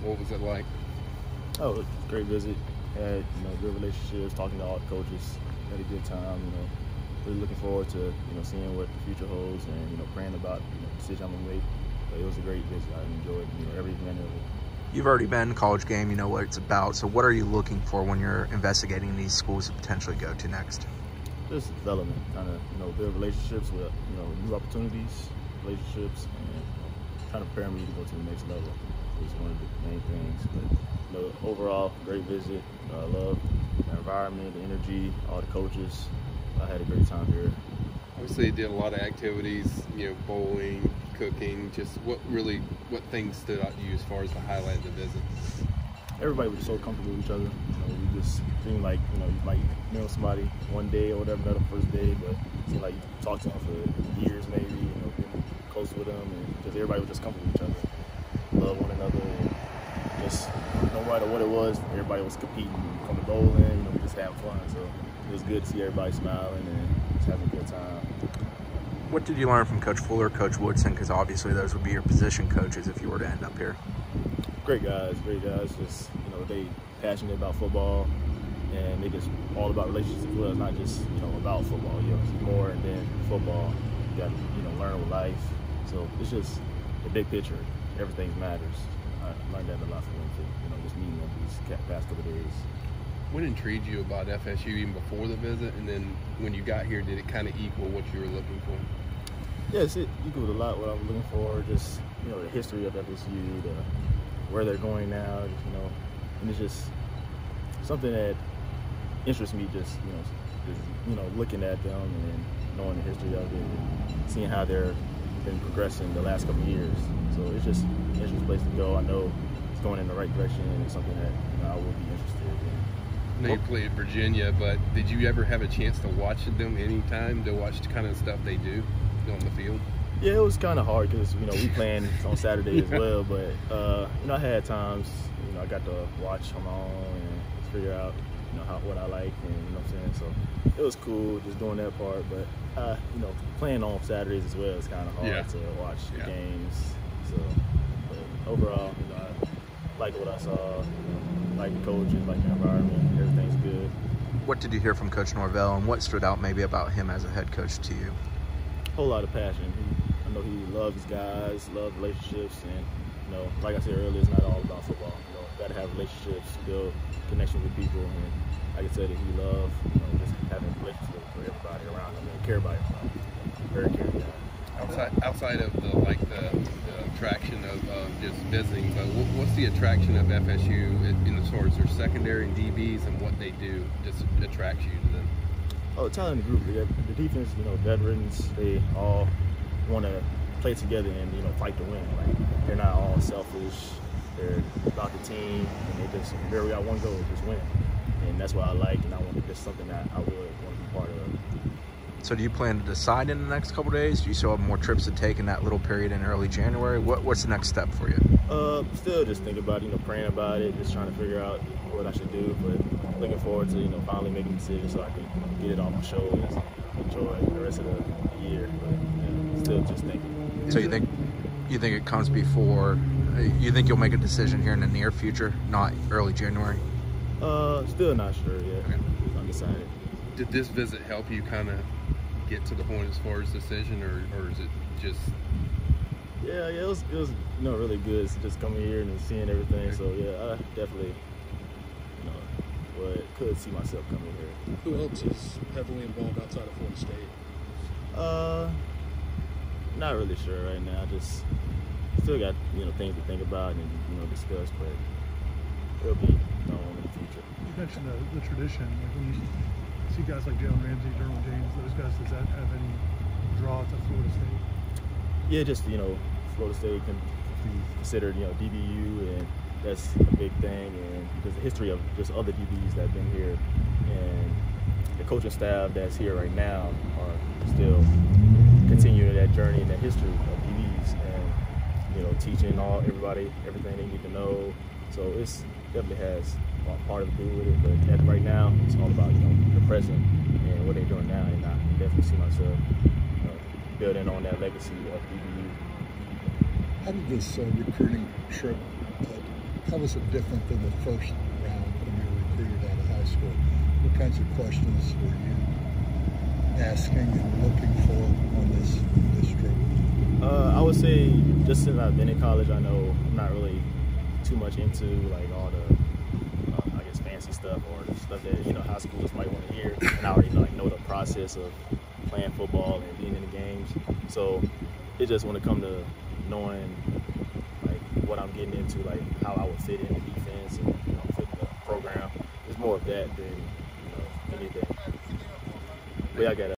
What was it like? Oh, great visit. Had good relationships, talking to all the coaches. Had a good time. Really looking forward to seeing what the future holds, and praying about the decision I'm gonna make. But it was a great visit. I enjoyed every minute of it. You've already been in college game. You know what it's about. So what are you looking for when you're investigating these schools to potentially go to next? Just development, kind of build relationships with new opportunities, relationships, and trying to prepare me to go to the next level is one of the main things. But overall, great visit. I love the environment, the energy, all the coaches. I had a great time here. Obviously, you did a lot of activities, bowling, cooking. Just what things stood out to you as far as the highlight of the visit? Everybody was so comfortable with each other. We just seemed like you might know somebody one day or whatever, not the first day, but it seemed like you talked to them for years maybe. Been close with them, and just everybody was just comfortable with each other, love one another, and just no matter what it was, everybody was competing, coming bowling, just having fun. So it was good to see everybody smiling and just having a good time. What did you learn from Coach Fuller, Coach Woodson? Because obviously those would be your position coaches if you were to end up here. Great guys. Just they passionate about football, and they just all about relationships as well. It's not just about football. It's more than football. You got to learn with life. So it's just the big picture. Everything matters. I learned that a lot from them too. Just meeting them these past couple of days. What intrigued you about FSU even before the visit, and then when you got here, did it kind of equal what you were looking for? Yes, it equaled a lot what I was looking for. Just the history of FSU, where they're going now, and it's just something that interests me. Just looking at them and knowing the history of it, and seeing how they've been progressing the last couple of years. So it's just an interesting place to go. I know it's going in the right direction, and it's something that I will be interested in. I know you played Virginia, but did you ever have a chance to watch them anytime, to watch the kind of stuff they do on the field? Yeah, it was kind of hard because we playing on Saturday as well. But I had times I got to watch on my own and figure out what I like, and what I'm saying. So it was cool just doing that part. But playing on Saturdays as well is kind of hard to watch the games. So but overall, I liked what I saw. Like the coaches, like the environment, everything's good. What did you hear from Coach Norvell, and what stood out maybe about him as a head coach to you? A whole lot of passion. I know he loves his guys, loves relationships, and like I said earlier, it's not all about football. Got to have relationships, build connections with people, and like I said, he loves just having relationships with everybody around him and care about everybody. Very caring guy. Outside of the attraction of just visiting, but what's the attraction of FSU in the sorts of their secondary and DBs, and what they do just attracts you to them? Oh, talented group. The defense, veterans, they all want to play together and fight to win. Like they're not all selfish. They're about the team, and they just we got one goal, just win. And that's what I like, and I want just something that I would want to be part of. So do you plan to decide in the next couple of days? Do you still have more trips to take in that little period in early January? What's the next step for you? Still just think about praying about it, just trying to figure out what I should do. But looking forward to finally making a decision so I can get it off my shoulders and enjoy the rest of the year. But still just thinking. So you think it comes before? You think you'll make a decision here in the near future, not early January? Still not sure yet. Okay. Undecided. Did this visit help you kind of get to the point as far as decision, or is it just? Yeah, it was really good just coming here and seeing everything. So yeah, I definitely could see myself coming here. Who else is heavily involved outside of Florida State? Not really sure right now. Just still got things to think about and discuss, but it'll be known in the future. You mentioned the tradition. Like when you see guys like Jalen Ramsey, Derwin James, those guys, does that have any draw to Florida State? Yeah, just Florida State can be considered DBU, and that's a big thing. And because the history of just other DBs that have been here, and the coaching staff that's here right now are still continuing that journey and that history of DBs, and teaching everybody everything they need to know. So it's definitely has a part to do with it. But right now, it's all about the present and what they're doing now. And I definitely see myself building on that legacy of DBU. How did this recruiting trip how was it different than the first round when you were recruited out of high school? What kinds of questions were you asking and looking for on this trip? I would say just since I've been in college, I know I'm not really too much into like all the I guess fancy stuff or the stuff that high schoolers might want to hear, and I already know the process of playing football and being in the games. So it just when it come to knowing like what I'm getting into, like how I would fit in the defense and fit in the program, it's more of that than anything. But yeah, I got